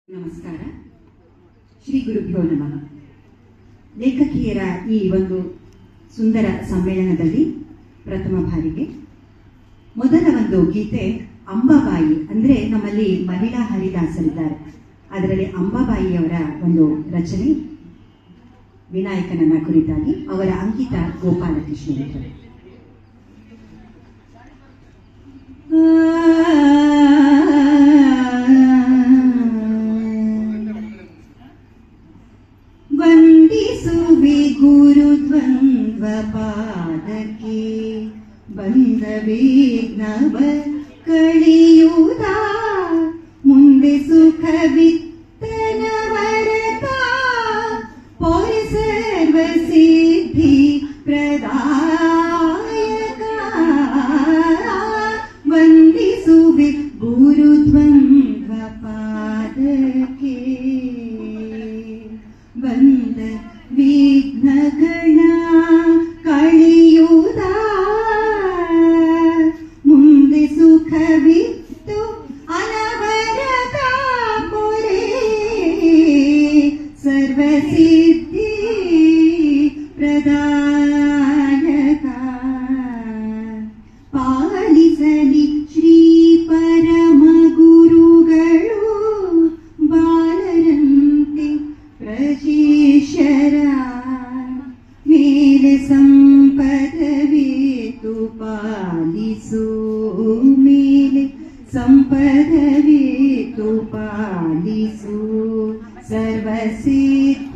ನಮಸ್ಕಾರ. ಶ್ರೀ ಗುರುಭ್ಯೋ ನಮಃ. ಲೇಖಕಿಯರ ಈ ಒಂದು ಸುಂದರ ಸಮ್ಮೇಳನದಲ್ಲಿ ಪ್ರಥಮ ಬಾರಿಗೆ ಮೊದಲ ಒಂದು ಗೀತೆ ಅಂಬಾಬಾಯಿ, ಅಂದರೆ ನಮ್ಮಲ್ಲಿ ಮಹಿಳಾ ಹರಿದಾಸರಿದ್ದಾರೆ, ಅದರಲ್ಲಿ ಅಂಬಾಬಾಯಿಯವರ ಒಂದು ರಚನೆ ವಿನಾಯಕನನ್ನ ಕುರಿತಾಗಿ. ಅವರ ಅಂಕಿತ ಗೋಪಾಲಕೃಷ್ಣ. ವಂದಿಸುವೆ ಗುರುದ್ವಂದ್ವ ಪಾದಕ್ಕೆ ಬಂದ ವಿಘ್ನವ ಕಳೆಯುವುದ, ಮುಂದೆ ಸುಖವಿತ್ತನ ವರತ ಪೊರೆ ಸರ್ವ ಸಿದ್ಧಿ ಪ್ರದಾಯಕ. ವಂದಿಸುವೆ ಗುರುದ್ವಂದ್ವ ಪಾದಕ್ಕೆ ಬಂದ ವಿಘ್ನಗಳ ಕಳೆಯುವುದ, ಮುಂದೆ ಸುಖವಿತ್ತು ಅನವರತ ಪೊರೆ ಸರ್ವಸಿದ್ಧಿ ಪ್ರದಾಯಕ. ಪಾಲಿಸಲಿ ಶ್ರೀ ಪರಮ ಗುರುಗಳು ಬಾಲರಂತೆ ಪ್ರಶೇಷರ ಮೇಲೆ ಸಂಪದವೇತು ಪಾಲಿಸು, ಮೇಲೆ ಸಂಪದವೇತು ಪಾಲಿಸು ಸರ್ವಸಿದ್ಧ